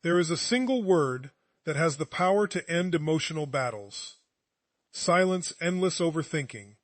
There is a single word that has the power to end emotional battles, silence endless overthinking,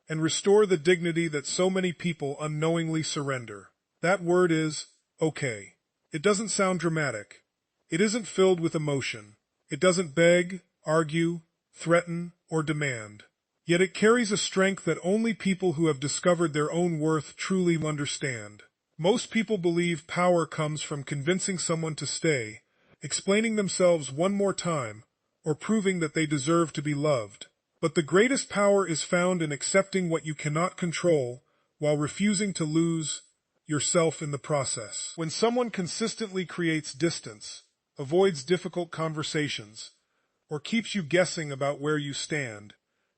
and restore the dignity that so many people unknowingly surrender. That word is okay. It doesn't sound dramatic. It isn't filled with emotion. It doesn't beg, argue, threaten, or demand. Yet it carries a strength that only people who have discovered their own worth truly understand. Most people believe power comes from convincing someone to stay, explaining themselves one more time, or proving that they deserve to be loved. But the greatest power is found in accepting what you cannot control while refusing to lose yourself in the process. When someone consistently creates distance, avoids difficult conversations, or keeps you guessing about where you stand,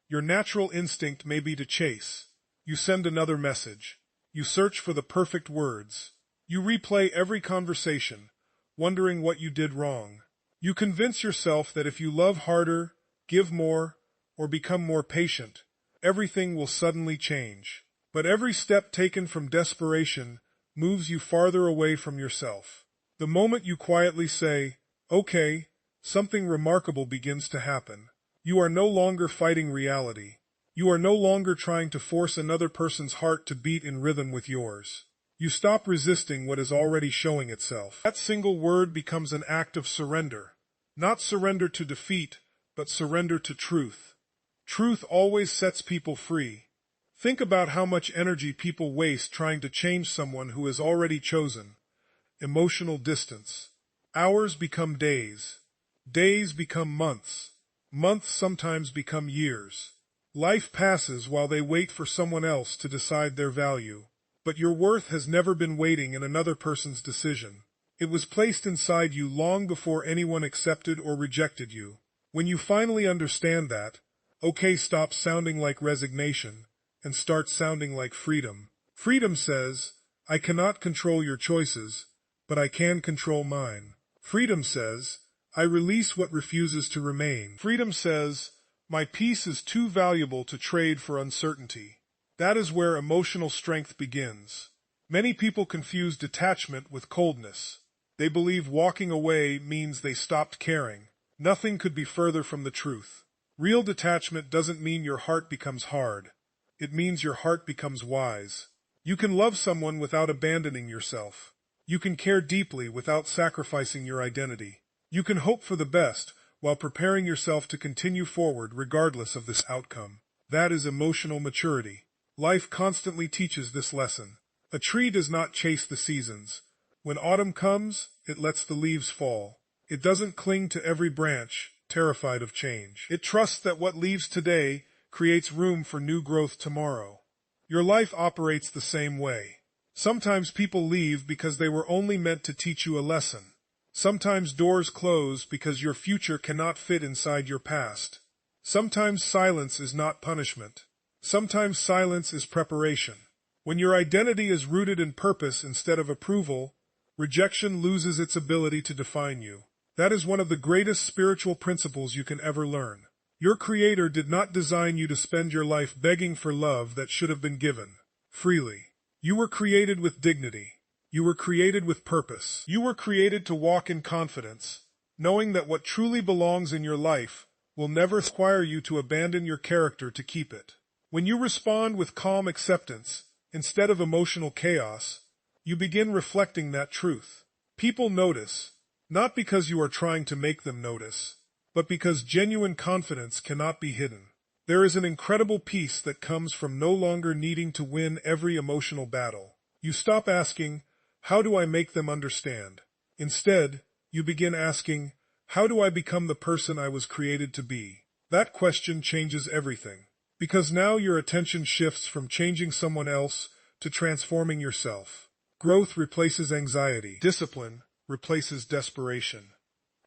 your natural instinct may be to chase. You send another message. You search for the perfect words. You replay every conversation, wondering what you did wrong. You convince yourself that if you love harder, give more, or become more patient, everything will suddenly change. But every step taken from desperation moves you farther away from yourself. The moment you quietly say, okay, something remarkable begins to happen. You are no longer fighting reality. You are no longer trying to force another person's heart to beat in rhythm with yours. You stop resisting what is already showing itself. That single word becomes an act of surrender. Not surrender to defeat, but surrender to truth. Truth always sets people free. Think about how much energy people waste trying to change someone who is already chosen. Emotional distance. Hours become days. Days become months. Months sometimes become years. Life passes while they wait for someone else to decide their value. But your worth has never been waiting in another person's decision. It was placed inside you long before anyone accepted or rejected you. When you finally understand that, okay stops sounding like resignation and starts sounding like freedom. Freedom says, I cannot control your choices, but I can control mine. Freedom says, I release what refuses to remain. Freedom says, my peace is too valuable to trade for uncertainty. That is where emotional strength begins. Many people confuse detachment with coldness. They believe walking away means they stopped caring. Nothing could be further from the truth. Real detachment doesn't mean your heart becomes hard. It means your heart becomes wise. You can love someone without abandoning yourself. You can care deeply without sacrificing your identity. You can hope for the best while preparing yourself to continue forward regardless of this outcome. That is emotional maturity. Life constantly teaches this lesson. A tree does not chase the seasons. When autumn comes, it lets the leaves fall. It doesn't cling to every branch, terrified of change. It trusts that what leaves today creates room for new growth tomorrow. Your life operates the same way. Sometimes people leave because they were only meant to teach you a lesson. Sometimes doors close because your future cannot fit inside your past. Sometimes silence is not punishment. Sometimes silence is preparation. When your identity is rooted in purpose instead of approval, rejection loses its ability to define you. That is one of the greatest spiritual principles you can ever learn. Your Creator did not design you to spend your life begging for love that should have been given freely. You were created with dignity. You were created with purpose. You were created to walk in confidence, knowing that what truly belongs in your life will never require you to abandon your character to keep it. When you respond with calm acceptance, instead of emotional chaos, you begin reflecting that truth. People notice, not because you are trying to make them notice, but because genuine confidence cannot be hidden. There is an incredible peace that comes from no longer needing to win every emotional battle. You stop asking, how do I make them understand? Instead, you begin asking, how do I become the person I was created to be? That question changes everything. Because now your attention shifts from changing someone else to transforming yourself. Growth replaces anxiety. Discipline replaces desperation.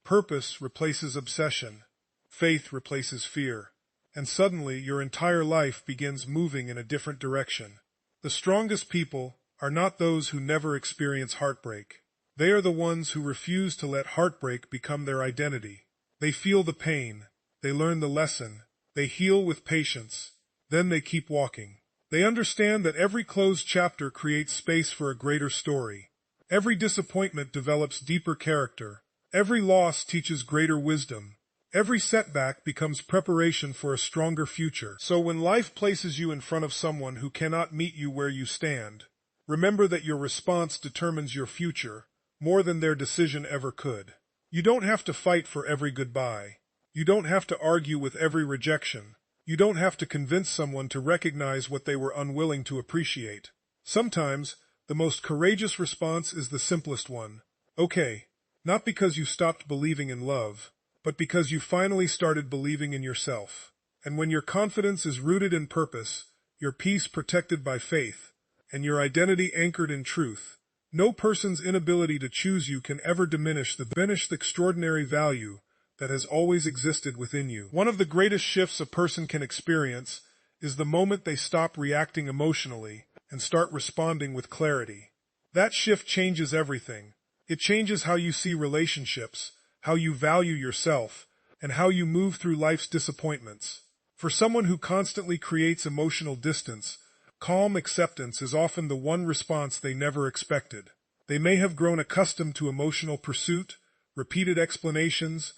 Purpose replaces obsession. Faith replaces fear. And suddenly your entire life begins moving in a different direction. The strongest people are not those who never experience heartbreak. They are the ones who refuse to let heartbreak become their identity. They feel the pain. They learn the lesson. They heal with patience. Then they keep walking. They understand that every closed chapter creates space for a greater story. Every disappointment develops deeper character. Every loss teaches greater wisdom. Every setback becomes preparation for a stronger future. So when life places you in front of someone who cannot meet you where you stand, remember that your response determines your future more than their decision ever could. You don't have to fight for every goodbye. You don't have to argue with every rejection. You don't have to convince someone to recognize what they were unwilling to appreciate. Sometimes, the most courageous response is the simplest one. Okay, not because you stopped believing in love, but because you finally started believing in yourself. And when your confidence is rooted in purpose, your peace protected by faith, and your identity anchored in truth, no person's inability to choose you can ever diminish the extraordinary value that has always existed within you. One of the greatest shifts a person can experience is the moment they stop reacting emotionally and start responding with clarity. That shift changes everything. It changes how you see relationships, how you value yourself, and how you move through life's disappointments. For someone who constantly creates emotional distance, calm acceptance is often the one response they never expected. They may have grown accustomed to emotional pursuit, repeated explanations,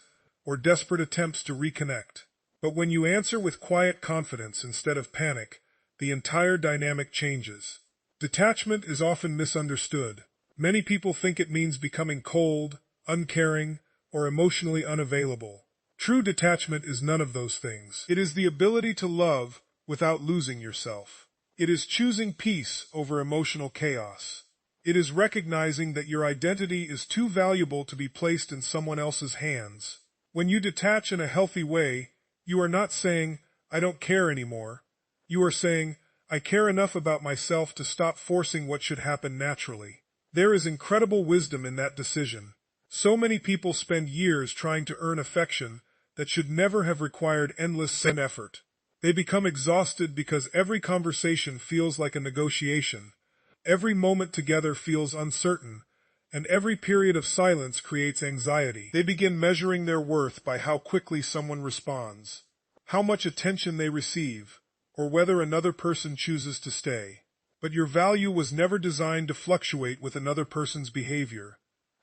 or desperate attempts to reconnect. But when you answer with quiet confidence instead of panic, the entire dynamic changes. Detachment is often misunderstood. Many people think it means becoming cold, uncaring, or emotionally unavailable. True detachment is none of those things. It is the ability to love without losing yourself. It is choosing peace over emotional chaos. It is recognizing that your identity is too valuable to be placed in someone else's hands. When you detach in a healthy way, you are not saying, "I don't care anymore." You are saying, "I care enough about myself to stop forcing what should happen naturally." There is incredible wisdom in that decision. So many people spend years trying to earn affection that should never have required endless effort. They become exhausted because every conversation feels like a negotiation, every moment together feels uncertain, and every period of silence creates anxiety. They begin measuring their worth by how quickly someone responds, how much attention they receive, or whether another person chooses to stay. But your value was never designed to fluctuate with another person's behavior.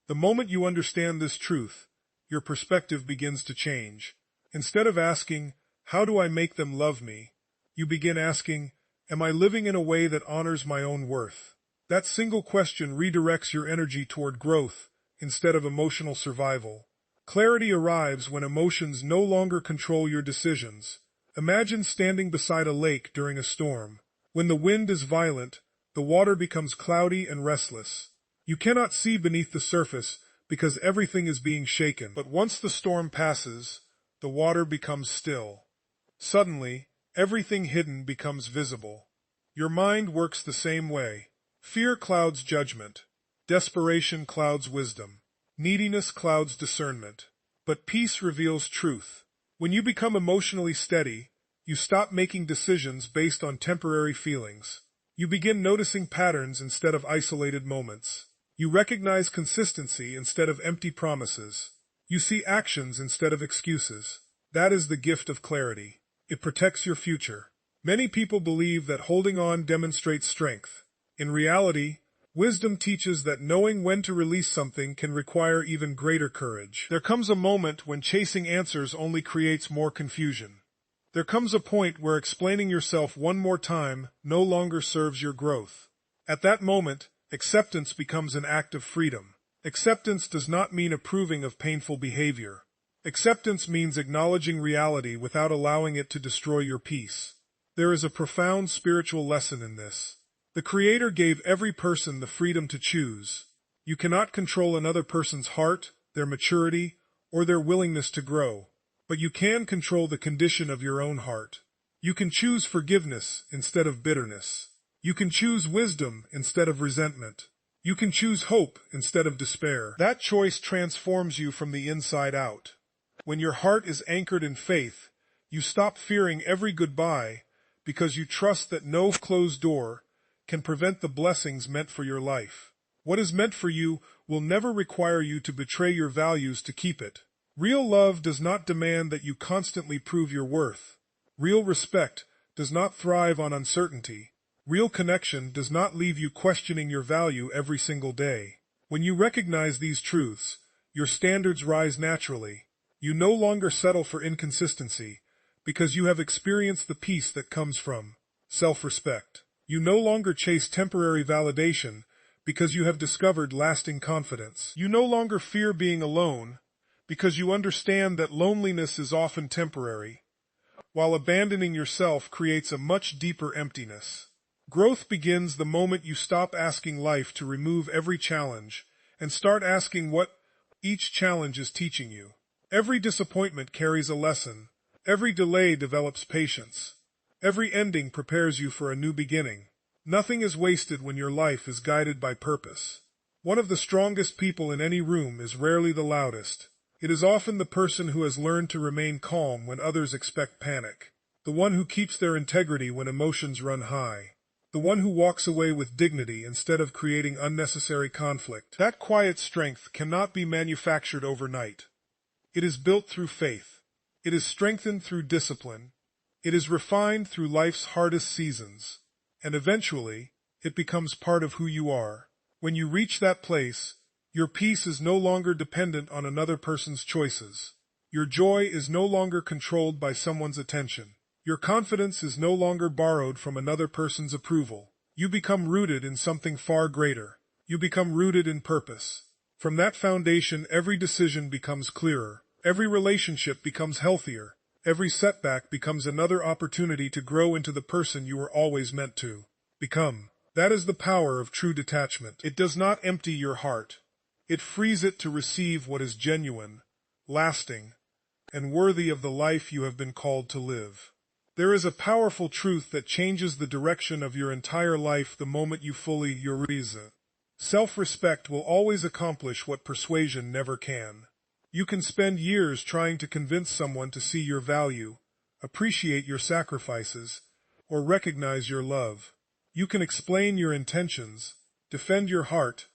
The moment you understand this truth, your perspective begins to change. Instead of asking, "How do I make them love me?" you begin asking, "Am I living in a way that honors my own worth?" That single question redirects your energy toward growth instead of emotional survival. Clarity arrives when emotions no longer control your decisions. Imagine standing beside a lake during a storm. When the wind is violent, the water becomes cloudy and restless. You cannot see beneath the surface because everything is being shaken. But once the storm passes, the water becomes still. Suddenly, everything hidden becomes visible. Your mind works the same way. Fear clouds judgment. Desperation clouds wisdom. Neediness clouds discernment. But peace reveals truth. When you become emotionally steady, you stop making decisions based on temporary feelings. You begin noticing patterns instead of isolated moments. You recognize consistency instead of empty promises. You see actions instead of excuses. That is the gift of clarity. It protects your future. Many people believe that holding on demonstrates strength. In reality, wisdom teaches that knowing when to release something can require even greater courage. There comes a moment when chasing answers only creates more confusion. There comes a point where explaining yourself one more time no longer serves your growth. At that moment, acceptance becomes an act of freedom. Acceptance does not mean approving of painful behavior. Acceptance means acknowledging reality without allowing it to destroy your peace. There is a profound spiritual lesson in this. The Creator gave every person the freedom to choose. You cannot control another person's heart, their maturity, or their willingness to grow. But you can control the condition of your own heart. You can choose forgiveness instead of bitterness. You can choose wisdom instead of resentment. You can choose hope instead of despair. That choice transforms you from the inside out. When your heart is anchored in faith, you stop fearing every goodbye because you trust that no closed door can prevent the blessings meant for your life. What is meant for you will never require you to betray your values to keep it. Real love does not demand that you constantly prove your worth. Real respect does not thrive on uncertainty. Real connection does not leave you questioning your value every single day. When you recognize these truths, Your standards rise naturally. You no longer settle for inconsistency, because you have experienced the peace that comes from self-respect. You no longer chase temporary validation, because you have discovered lasting confidence. You no longer fear being alone, because you understand that loneliness is often temporary, while abandoning yourself creates a much deeper emptiness. Growth begins the moment you stop asking life to remove every challenge and start asking what each challenge is teaching you. Every disappointment carries a lesson. Every delay develops patience. Every ending prepares you for a new beginning. Nothing is wasted when your life is guided by purpose. One of the strongest people in any room is rarely the loudest. It is often the person who has learned to remain calm when others expect panic. The one who keeps their integrity when emotions run high. The one who walks away with dignity instead of creating unnecessary conflict. That quiet strength cannot be manufactured overnight. It is built through faith. It is strengthened through discipline. It is refined through life's hardest seasons. And eventually, it becomes part of who you are. When you reach that place, your peace is no longer dependent on another person's choices. Your joy is no longer controlled by someone's attention. Your confidence is no longer borrowed from another person's approval. You become rooted in something far greater. You become rooted in purpose. From that foundation, every decision becomes clearer. Every relationship becomes healthier. Every setback becomes another opportunity to grow into the person you were always meant to become. That is the power of true detachment. It does not empty your heart. It frees it to receive what is genuine, lasting, and worthy of the life you have been called to live. There is a powerful truth that changes the direction of your entire life the moment you fully realize it. Self-respect will always accomplish what persuasion never can. You can spend years trying to convince someone to see your value, appreciate your sacrifices, or recognize your love. You can explain your intentions, defend your heart,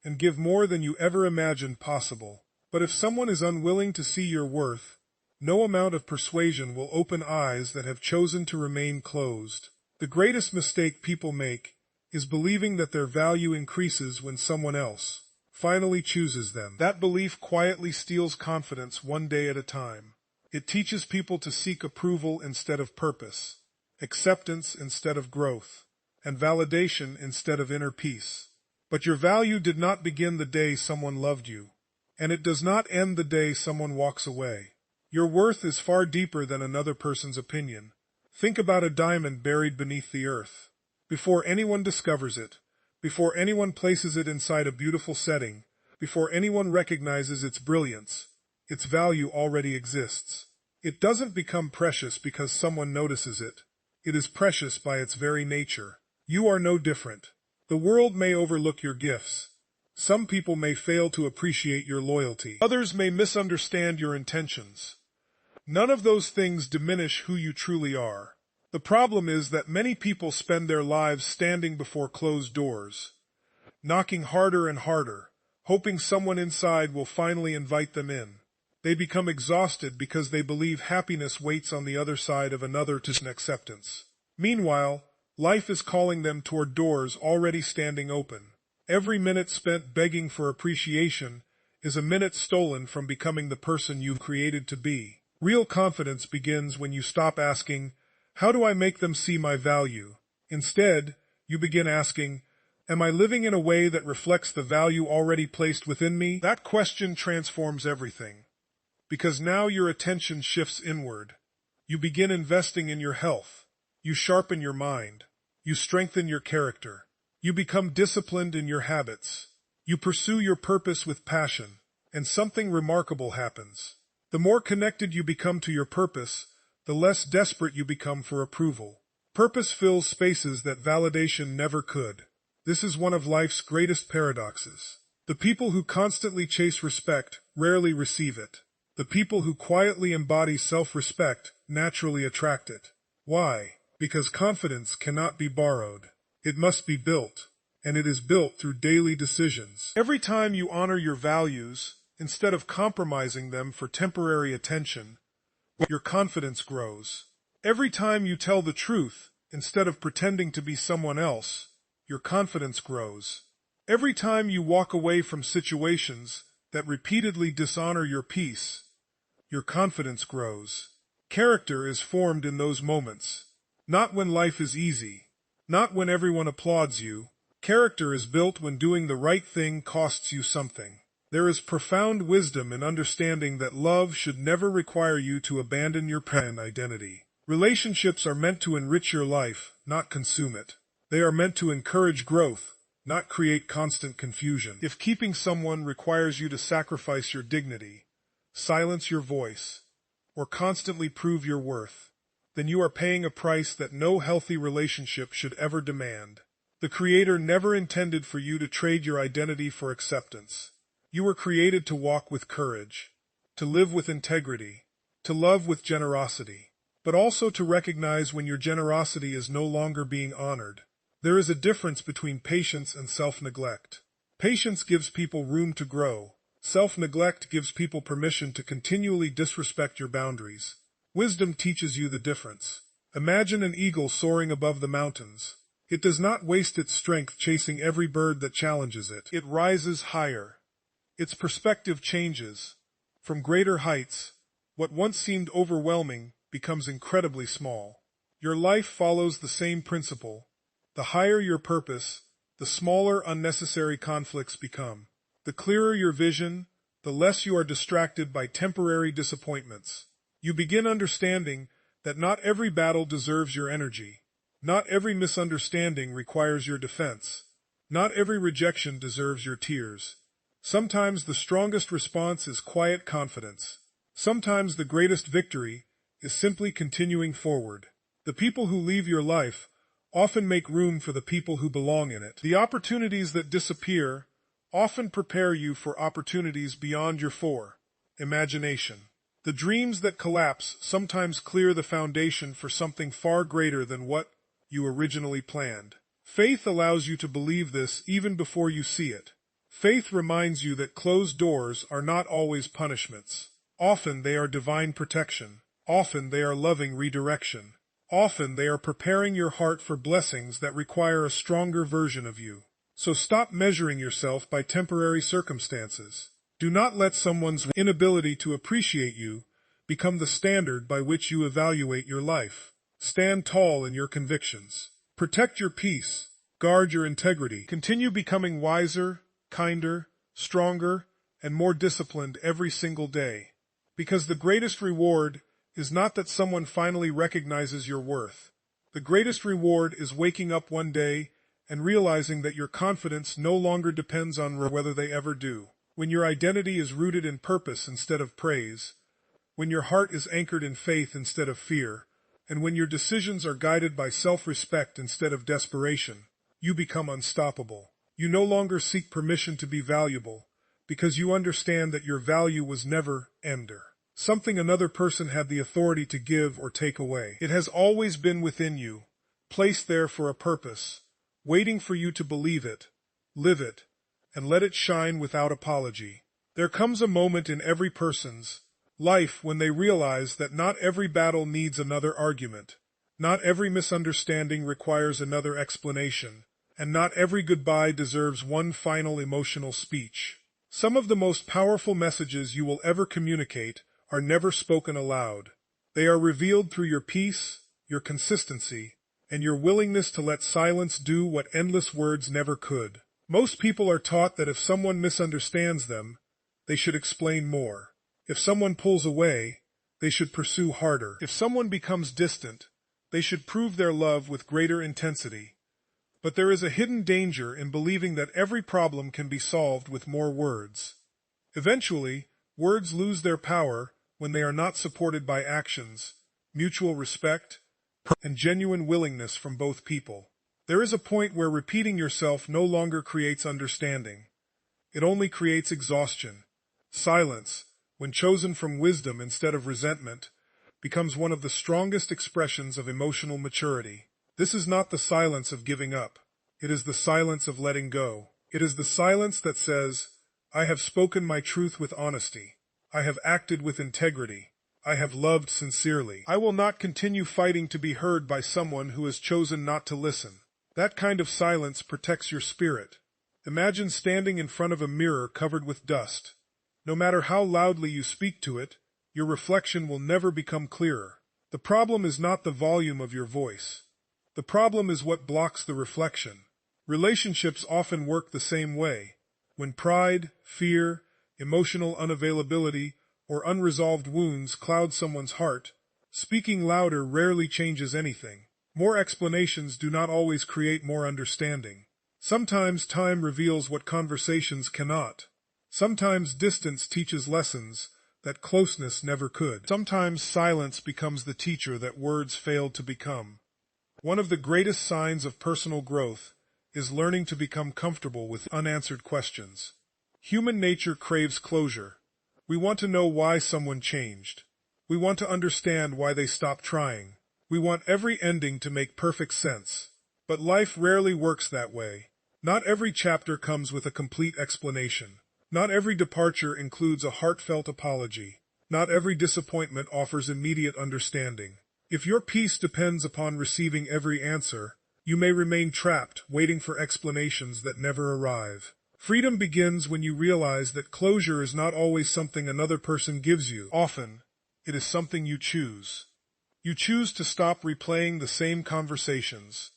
and give more than you ever imagined possible. But if someone is unwilling to see your worth, no amount of persuasion will open eyes that have chosen to remain closed. The greatest mistake people make is believing that their value increases when someone else finally chooses them. That belief quietly steals confidence one day at a time. It teaches people to seek approval instead of purpose, acceptance instead of growth, and validation instead of inner peace. But your value did not begin the day someone loved you, and it does not end the day someone walks away. Your worth is far deeper than another person's opinion. Think about a diamond buried beneath the earth. Before anyone discovers it, before anyone places it inside a beautiful setting, before anyone recognizes its brilliance, its value already exists. It doesn't become precious because someone notices it. It is precious by its very nature. You are no different. The world may overlook your gifts. Some people may fail to appreciate your loyalty. Others may misunderstand your intentions. None of those things diminish who you truly are. The problem is that many people spend their lives standing before closed doors, knocking harder and harder, hoping someone inside will finally invite them in. They become exhausted because they believe happiness waits on the other side of another to acceptance. Meanwhile, life is calling them toward doors already standing open. Every minute spent begging for appreciation is a minute stolen from becoming the person you've created to be. Real confidence begins when you stop asking, "How do I make them see my value?" Instead, you begin asking, "Am I living in a way that reflects the value already placed within me?" That question transforms everything, because now your attention shifts inward. You begin investing in your health. You sharpen your mind. You strengthen your character. You become disciplined in your habits. You pursue your purpose with passion, and something remarkable happens. The more connected you become to your purpose, the less desperate you become for approval. Purpose fills spaces that validation never could. This is one of life's greatest paradoxes. The people who constantly chase respect rarely receive it. The people who quietly embody self-respect naturally attract it. Why? Because confidence cannot be borrowed. It must be built, and it is built through daily decisions. Every time you honor your values, instead of compromising them for temporary attention, your confidence grows. Every time you tell the truth, instead of pretending to be someone else, your confidence grows. Every time you walk away from situations that repeatedly dishonor your peace, your confidence grows. Character is formed in those moments. Not when life is easy. Not when everyone applauds you. Character is built when doing the right thing costs you something. There is profound wisdom in understanding that love should never require you to abandon your identity. Relationships are meant to enrich your life, not consume it. They are meant to encourage growth, not create constant confusion. If keeping someone requires you to sacrifice your dignity, silence your voice, or constantly prove your worth, then you are paying a price that no healthy relationship should ever demand. The Creator never intended for you to trade your identity for acceptance. You were created to walk with courage, to live with integrity, to love with generosity, but also to recognize when your generosity is no longer being honored. There is a difference between patience and self-neglect. Patience gives people room to grow. Self-neglect gives people permission to continually disrespect your boundaries. Wisdom teaches you the difference. Imagine an eagle soaring above the mountains. It does not waste its strength chasing every bird that challenges it. It rises higher. Its perspective changes. From greater heights, what once seemed overwhelming becomes incredibly small. Your life follows the same principle. The higher your purpose, the smaller unnecessary conflicts become. The clearer your vision, the less you are distracted by temporary disappointments. You begin understanding that not every battle deserves your energy. Not every misunderstanding requires your defense. Not every rejection deserves your tears. Sometimes the strongest response is quiet confidence. Sometimes the greatest victory is simply continuing forward. The people who leave your life often make room for the people who belong in it. The opportunities that disappear often prepare you for opportunities beyond your imagination. The dreams that collapse sometimes clear the foundation for something far greater than what you originally planned. Faith allows you to believe this even before you see it. Faith reminds you that closed doors are not always punishments. Often they are divine protection. Often they are loving redirection. Often they are preparing your heart for blessings that require a stronger version of you. So stop measuring yourself by temporary circumstances. Do not let someone's inability to appreciate you become the standard by which you evaluate your life. Stand tall in your convictions. Protect your peace. Guard your integrity. Continue becoming wiser, kinder, stronger, and more disciplined every single day. Because the greatest reward is not that someone finally recognizes your worth. The greatest reward is waking up one day and realizing that your confidence no longer depends on whether they ever do. When your identity is rooted in purpose instead of praise, when your heart is anchored in faith instead of fear, and when your decisions are guided by self-respect instead of desperation, you become unstoppable. You no longer seek permission to be valuable, because you understand that your value was never something another person had the authority to give or take away. It has always been within you, placed there for a purpose, waiting for you to believe it, live it, and let it shine without apology. There comes a moment in every person's life when they realize that not every battle needs another argument, not every misunderstanding requires another explanation, and not every goodbye deserves one final emotional speech. Some of the most powerful messages you will ever communicate are never spoken aloud. They are revealed through your peace, your consistency, and your willingness to let silence do what endless words never could. Most people are taught that if someone misunderstands them, they should explain more. If someone pulls away, they should pursue harder. If someone becomes distant, they should prove their love with greater intensity. But there is a hidden danger in believing that every problem can be solved with more words. Eventually, words lose their power when they are not supported by actions, mutual respect, and genuine willingness from both people. There is a point where repeating yourself no longer creates understanding. It only creates exhaustion. Silence, when chosen from wisdom instead of resentment, becomes one of the strongest expressions of emotional maturity. This is not the silence of giving up. It is the silence of letting go. It is the silence that says, I have spoken my truth with honesty. I have acted with integrity. I have loved sincerely. I will not continue fighting to be heard by someone who has chosen not to listen. That kind of silence protects your spirit. Imagine standing in front of a mirror covered with dust. No matter how loudly you speak to it, your reflection will never become clearer. The problem is not the volume of your voice. The problem is what blocks the reflection. Relationships often work the same way. When pride, fear, emotional unavailability, or unresolved wounds cloud someone's heart, speaking louder rarely changes anything. More explanations do not always create more understanding. Sometimes time reveals what conversations cannot. Sometimes distance teaches lessons that closeness never could. Sometimes silence becomes the teacher that words failed to become. One of the greatest signs of personal growth is learning to become comfortable with unanswered questions. Human nature craves closure. We want to know why someone changed. We want to understand why they stopped trying. We want every ending to make perfect sense. But life rarely works that way. Not every chapter comes with a complete explanation. Not every departure includes a heartfelt apology. Not every disappointment offers immediate understanding. If your peace depends upon receiving every answer, you may remain trapped, waiting for explanations that never arrive. Freedom begins when you realize that closure is not always something another person gives you. Often, it is something you choose. You choose to stop replaying the same conversations.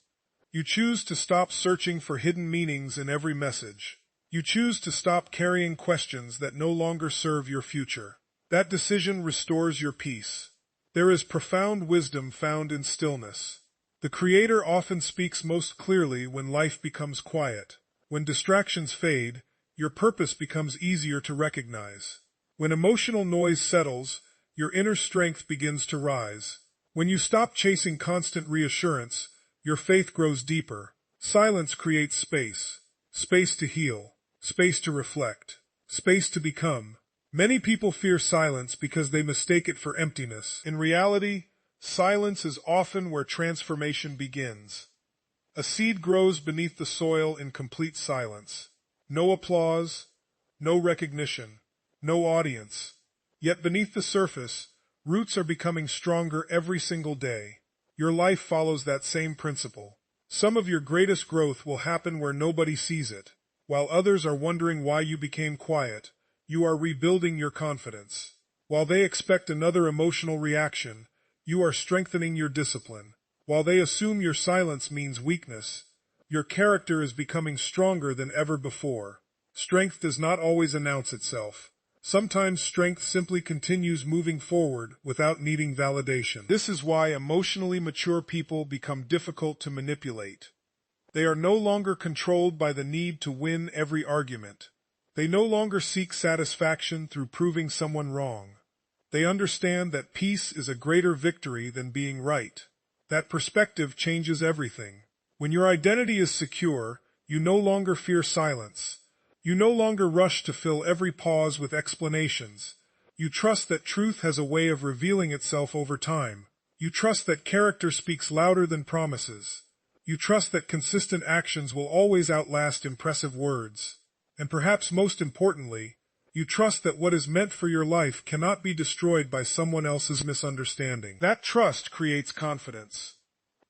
You choose to stop searching for hidden meanings in every message. You choose to stop carrying questions that no longer serve your future. That decision restores your peace. There is profound wisdom found in stillness. The Creator often speaks most clearly when life becomes quiet. When distractions fade, your purpose becomes easier to recognize. When emotional noise settles, your inner strength begins to rise. When you stop chasing constant reassurance, your faith grows deeper. Silence creates space. Space to heal. Space to reflect. Space to become. Many people fear silence because they mistake it for emptiness. In reality, silence is often where transformation begins. A seed grows beneath the soil in complete silence. No applause, no recognition, no audience. Yet beneath the surface, roots are becoming stronger every single day. Your life follows that same principle. Some of your greatest growth will happen where nobody sees it. While others are wondering why you became quiet, you are rebuilding your confidence. While they expect another emotional reaction, you are strengthening your discipline. While they assume your silence means weakness, your character is becoming stronger than ever before. Strength does not always announce itself. Sometimes strength simply continues moving forward without needing validation. This is why emotionally mature people become difficult to manipulate. They are no longer controlled by the need to win every argument. They no longer seek satisfaction through proving someone wrong. They understand that peace is a greater victory than being right. That perspective changes everything. When your identity is secure, you no longer fear silence. You no longer rush to fill every pause with explanations. You trust that truth has a way of revealing itself over time. You trust that character speaks louder than promises. You trust that consistent actions will always outlast impressive words. And perhaps most importantly, you trust that what is meant for your life cannot be destroyed by someone else's misunderstanding. That trust creates confidence.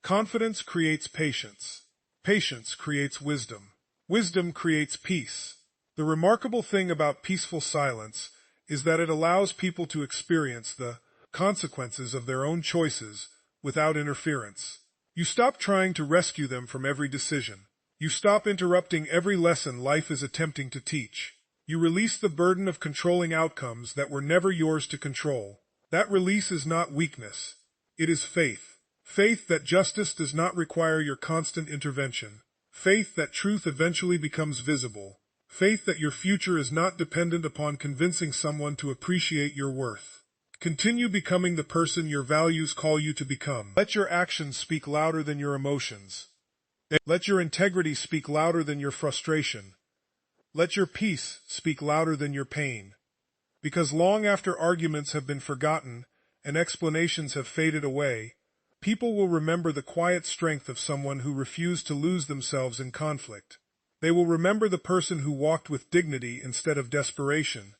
Confidence creates patience. Patience creates wisdom. Wisdom creates peace. The remarkable thing about peaceful silence is that it allows people to experience the consequences of their own choices without interference. You stop trying to rescue them from every decision. You stop interrupting every lesson life is attempting to teach. You release the burden of controlling outcomes that were never yours to control. That release is not weakness. It is faith. Faith that justice does not require your constant intervention. Faith that truth eventually becomes visible. Faith that your future is not dependent upon convincing someone to appreciate your worth. Continue becoming the person your values call you to become. Let your actions speak louder than your emotions. Let your integrity speak louder than your frustration. Let your peace speak louder than your pain. Because long after arguments have been forgotten and explanations have faded away, people will remember the quiet strength of someone who refused to lose themselves in conflict. They will remember the person who walked with dignity instead of desperation,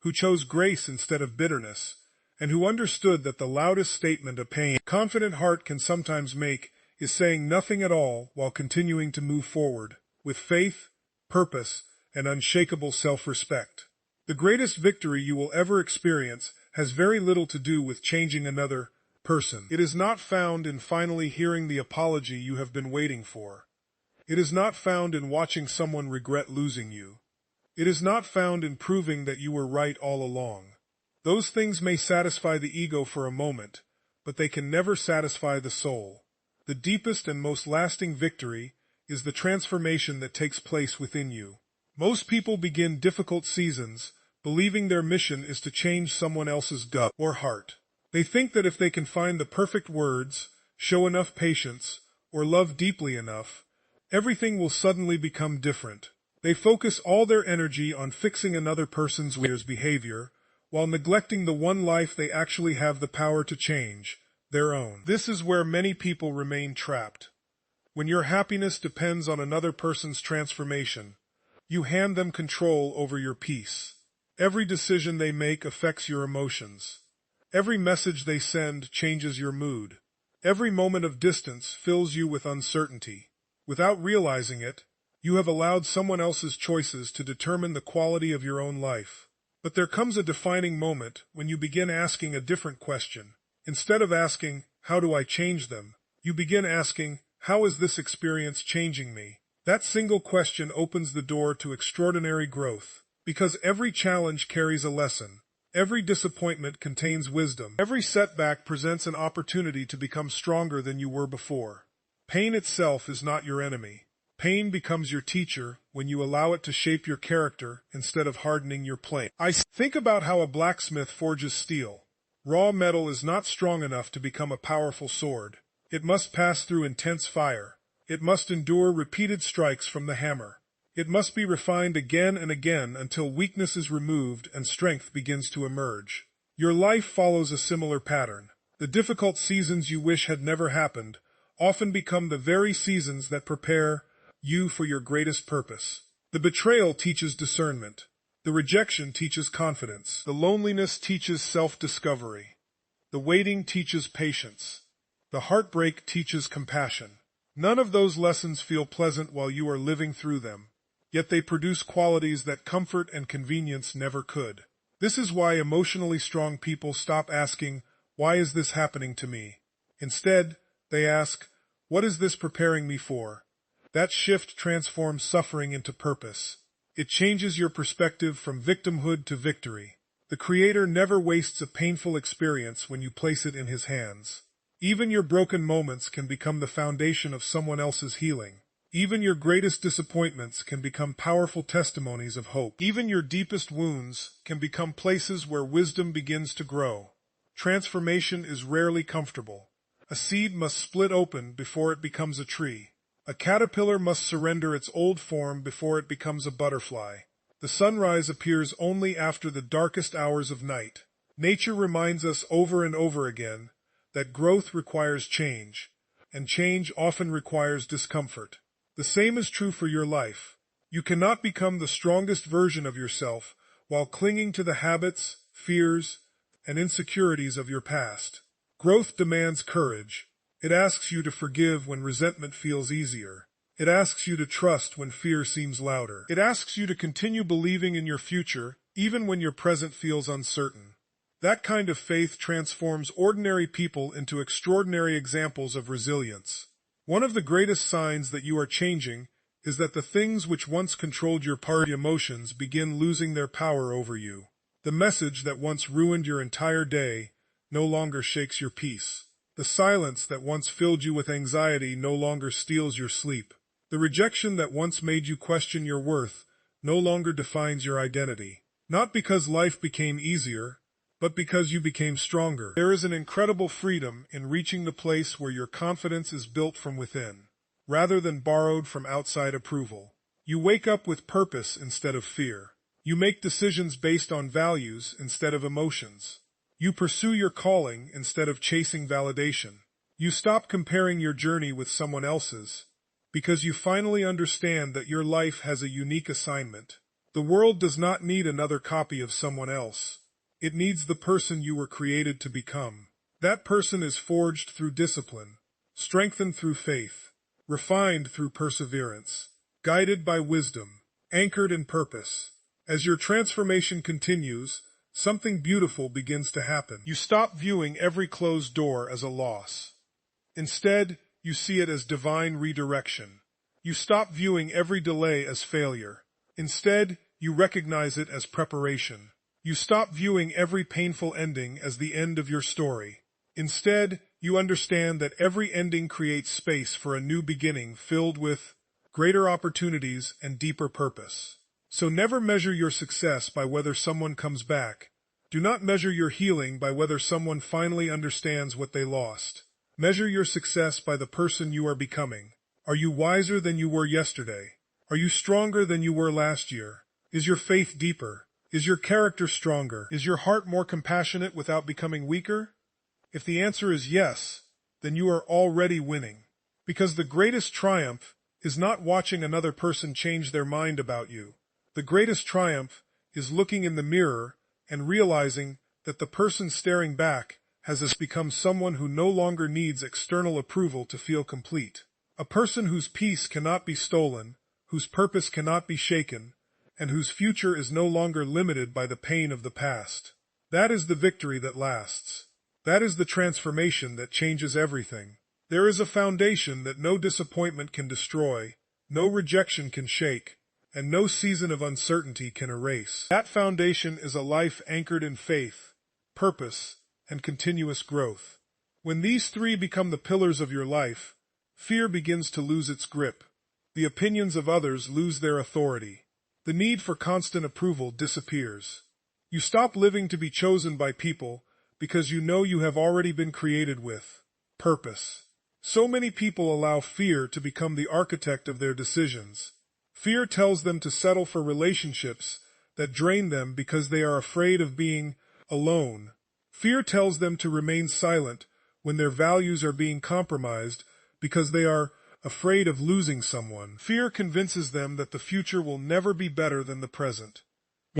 who chose grace instead of bitterness, and who understood that the loudest statement a confident heart can sometimes make is saying nothing at all while continuing to move forward, with faith, purpose, and unshakable self-respect. The greatest victory you will ever experience has very little to do with changing another person. It is not found in finally hearing the apology you have been waiting for. It is not found in watching someone regret losing you. It is not found in proving that you were right all along. Those things may satisfy the ego for a moment, but they can never satisfy the soul. The deepest and most lasting victory is the transformation that takes place within you. Most people begin difficult seasons believing their mission is to change someone else's gut or heart. They think that if they can find the perfect words, show enough patience, or love deeply enough, everything will suddenly become different. They focus all their energy on fixing another person's behavior, while neglecting the one life they actually have the power to change, their own. This is where many people remain trapped. When your happiness depends on another person's transformation, you hand them control over your peace. Every decision they make affects your emotions. Every message they send changes your mood. Every moment of distance fills you with uncertainty. Without realizing it, you have allowed someone else's choices to determine the quality of your own life. But there comes a defining moment when you begin asking a different question. Instead of asking, "How do I change them?" you begin asking, "How is this experience changing me?" That single question opens the door to extraordinary growth, because every challenge carries a lesson. Every disappointment contains wisdom. Every setback presents an opportunity to become stronger than you were before. Pain itself is not your enemy. Pain becomes your teacher when you allow it to shape your character instead of hardening your plane. Think about how a blacksmith forges steel. Raw metal is not strong enough to become a powerful sword. It must pass through intense fire. It must endure repeated strikes from the hammer. It must be refined again and again until weakness is removed and strength begins to emerge. Your life follows a similar pattern. The difficult seasons you wish had never happened often become the very seasons that prepare you for your greatest purpose. The betrayal teaches discernment. The rejection teaches confidence. The loneliness teaches self-discovery. The waiting teaches patience. The heartbreak teaches compassion. None of those lessons feel pleasant while you are living through them, yet they produce qualities that comfort and convenience never could. This is why emotionally strong people stop asking, "Why is this happening to me?" Instead, they ask, "What is this preparing me for?" That shift transforms suffering into purpose. It changes your perspective from victimhood to victory. The Creator never wastes a painful experience when you place it in His hands. Even your broken moments can become the foundation of someone else's healing. Even your greatest disappointments can become powerful testimonies of hope. Even your deepest wounds can become places where wisdom begins to grow. Transformation is rarely comfortable. A seed must split open before it becomes a tree. A caterpillar must surrender its old form before it becomes a butterfly. The sunrise appears only after the darkest hours of night. Nature reminds us over and over again that growth requires change, and change often requires discomfort. The same is true for your life. You cannot become the strongest version of yourself while clinging to the habits, fears, and insecurities of your past. Growth demands courage. It asks you to forgive when resentment feels easier. It asks you to trust when fear seems louder. It asks you to continue believing in your future, even when your present feels uncertain. That kind of faith transforms ordinary people into extraordinary examples of resilience. One of the greatest signs that you are changing is that the things which once controlled your emotions begin losing their power over you. The message that once ruined your entire day no longer shakes your peace. The silence that once filled you with anxiety no longer steals your sleep. The rejection that once made you question your worth no longer defines your identity. Not because life became easier, but because you became stronger. There is an incredible freedom in reaching the place where your confidence is built from within, rather than borrowed from outside approval. You wake up with purpose instead of fear. You make decisions based on values instead of emotions. You pursue your calling instead of chasing validation. You stop comparing your journey with someone else's, because you finally understand that your life has a unique assignment. The world does not need another copy of someone else. It needs the person you were created to become. That person is forged through discipline, strengthened through faith, refined through perseverance, guided by wisdom, anchored in purpose. As your transformation continues, something beautiful begins to happen. You stop viewing every closed door as a loss. Instead, you see it as divine redirection. You stop viewing every delay as failure. Instead, you recognize it as preparation. You stop viewing every painful ending as the end of your story. Instead, you understand that every ending creates space for a new beginning filled with greater opportunities and deeper purpose. So never measure your success by whether someone comes back. Do not measure your healing by whether someone finally understands what they lost. Measure your success by the person you are becoming. Are you wiser than you were yesterday? Are you stronger than you were last year? Is your faith deeper? Is your character stronger? Is your heart more compassionate without becoming weaker? If the answer is yes, then you are already winning. Because the greatest triumph is not watching another person change their mind about you. The greatest triumph is looking in the mirror and realizing that the person staring back has become someone who no longer needs external approval to feel complete. A person whose peace cannot be stolen, whose purpose cannot be shaken, and whose future is no longer limited by the pain of the past. That is the victory that lasts. That is the transformation that changes everything. There is a foundation that no disappointment can destroy, no rejection can shake, and no season of uncertainty can erase. That foundation is a life anchored in faith, purpose, and continuous growth. When these three become the pillars of your life, fear begins to lose its grip. The opinions of others lose their authority. The need for constant approval disappears. You stop living to be chosen by people because you know you have already been created with purpose. So many people allow fear to become the architect of their decisions. Fear tells them to settle for relationships that drain them because they are afraid of being alone. Fear tells them to remain silent when their values are being compromised because they are afraid of losing someone. Fear convinces them that the future will never be better than the present,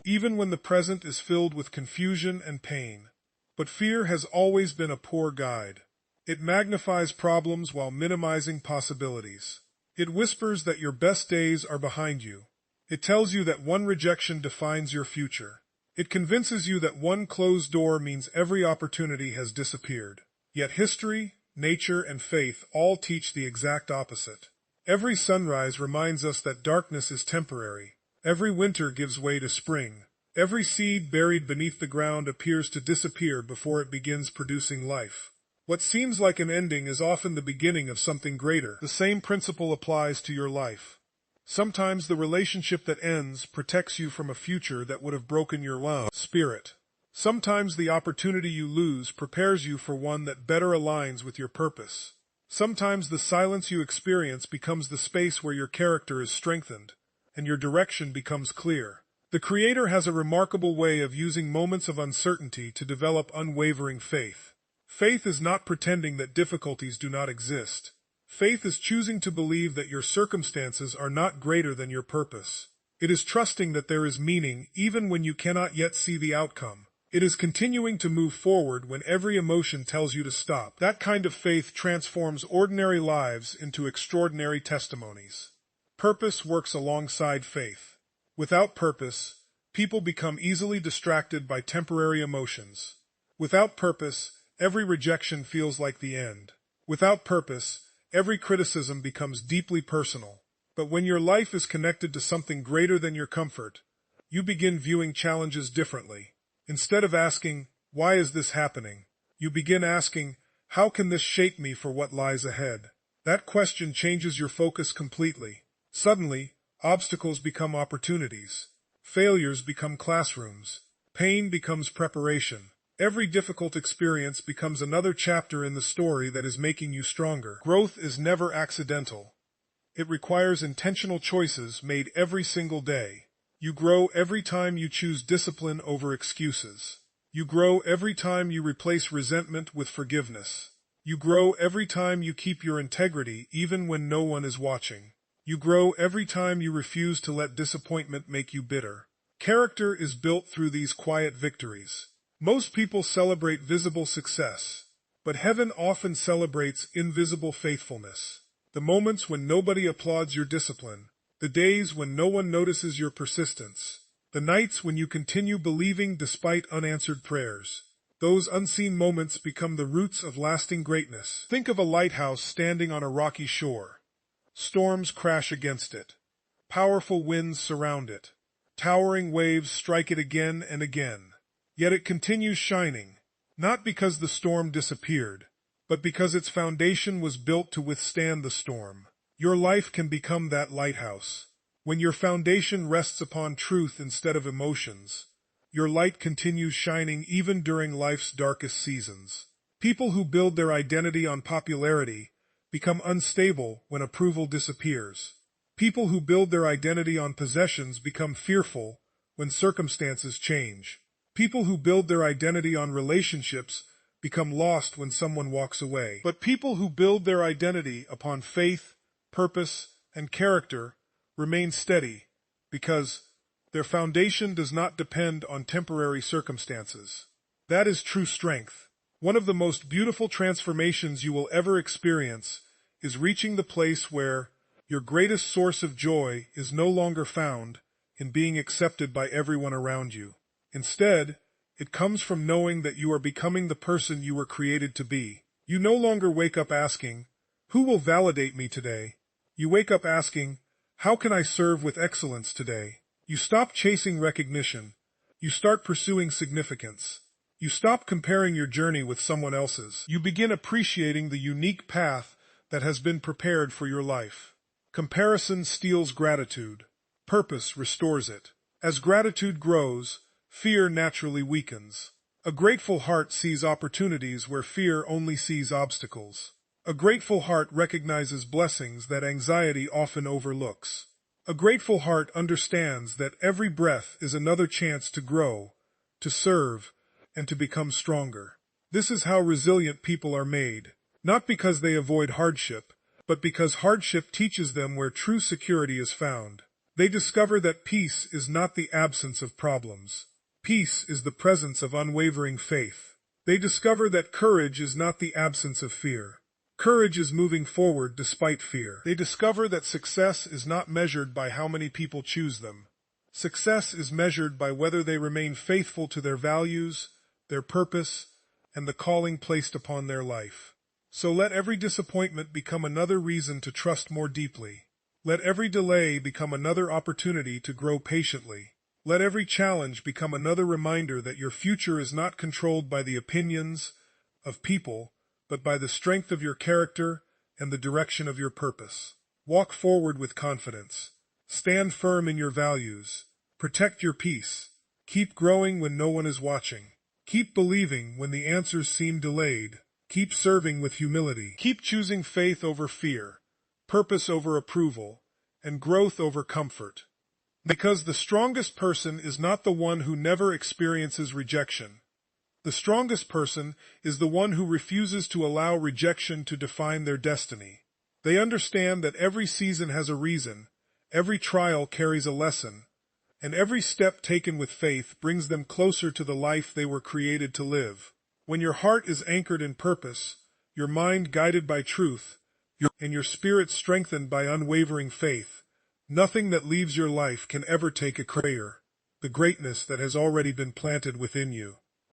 even when the present is filled with confusion and pain. But fear has always been a poor guide. It magnifies problems while minimizing possibilities. It whispers that your best days are behind you. It tells you that one rejection defines your future. It convinces you that one closed door means every opportunity has disappeared. Yet history, nature, and faith all teach the exact opposite. Every sunrise reminds us that darkness is temporary. Every winter gives way to spring. Every seed buried beneath the ground appears to disappear before it begins producing life. What seems like an ending is often the beginning of something greater. The same principle applies to your life. Sometimes the relationship that ends protects you from a future that would have broken your spirit. Sometimes the opportunity you lose prepares you for one that better aligns with your purpose. Sometimes the silence you experience becomes the space where your character is strengthened, and your direction becomes clear. The Creator has a remarkable way of using moments of uncertainty to develop unwavering faith. Faith is not pretending that difficulties do not exist. Faith is choosing to believe that your circumstances are not greater than your purpose. It is trusting that there is meaning even when you cannot yet see the outcome. It is continuing to move forward when every emotion tells you to stop. That kind of faith transforms ordinary lives into extraordinary testimonies. Purpose works alongside faith. Without purpose, people become easily distracted by temporary emotions. Without purpose, every rejection feels like the end. Without purpose, every criticism becomes deeply personal. But when your life is connected to something greater than your comfort, you begin viewing challenges differently. Instead of asking, "Why is this happening?" you begin asking, "How can this shape me for what lies ahead?" That question changes your focus completely. Suddenly, obstacles become opportunities. Failures become classrooms. Pain becomes preparation. Every difficult experience becomes another chapter in the story that is making you stronger. Growth is never accidental. It requires intentional choices made every single day. You grow every time you choose discipline over excuses. You grow every time you replace resentment with forgiveness. You grow every time you keep your integrity even when no one is watching. You grow every time you refuse to let disappointment make you bitter. Character is built through these quiet victories. Most people celebrate visible success, but heaven often celebrates invisible faithfulness. The moments when nobody applauds your discipline, the days when no one notices your persistence, The nights when you continue believing despite unanswered prayers. Those unseen moments become the roots of lasting greatness. Think of a lighthouse standing on a rocky shore. Storms crash against it. Powerful winds surround it. Towering waves strike it again and again. Yet it continues shining, not because the storm disappeared, but because its foundation was built to withstand the storm. Your life can become that lighthouse. When your foundation rests upon truth instead of emotions, your light continues shining even during life's darkest seasons. People who build their identity on popularity become unstable when approval disappears. People who build their identity on possessions become fearful when circumstances change. People who build their identity on relationships become lost when someone walks away. But people who build their identity upon faith, purpose, and character remain steady because their foundation does not depend on temporary circumstances. That is true strength. One of the most beautiful transformations you will ever experience is reaching the place where your greatest source of joy is no longer found in being accepted by everyone around you. Instead, it comes from knowing that you are becoming the person you were created to be. You no longer wake up asking, "Who will validate me today?" You wake up asking, "How can I serve with excellence today?" You stop chasing recognition. You start pursuing significance. You stop comparing your journey with someone else's. You begin appreciating the unique path that has been prepared for your life. Comparison steals gratitude. Purpose restores it. As gratitude grows, fear naturally weakens. A grateful heart sees opportunities where fear only sees obstacles. A grateful heart recognizes blessings that anxiety often overlooks. A grateful heart understands that every breath is another chance to grow, to serve, and to become stronger. This is how resilient people are made, not because they avoid hardship, but because hardship teaches them where true security is found. They discover that peace is not the absence of problems. Peace is the presence of unwavering faith. They discover that courage is not the absence of fear. Courage is moving forward despite fear. They discover that success is not measured by how many people choose them. Success is measured by whether they remain faithful to their values, their purpose, and the calling placed upon their life. So let every disappointment become another reason to trust more deeply. Let every delay become another opportunity to grow patiently. Let every challenge become another reminder that your future is not controlled by the opinions of people, but by the strength of your character and the direction of your purpose. Walk forward with confidence. Stand firm in your values. Protect your peace. Keep growing when no one is watching. Keep believing when the answers seem delayed. Keep serving with humility. Keep choosing faith over fear, purpose over approval, and growth over comfort. Because the strongest person is not the one who never experiences rejection. The strongest person is the one who refuses to allow rejection to define their destiny. They understand that every season has a reason, every trial carries a lesson, and every step taken with faith brings them closer to the life they were created to live. When your heart is anchored in purpose, your mind guided by truth, and your spirit strengthened by unwavering faith, nothing that leaves your life can ever take a crater, the greatness that has already been planted within you.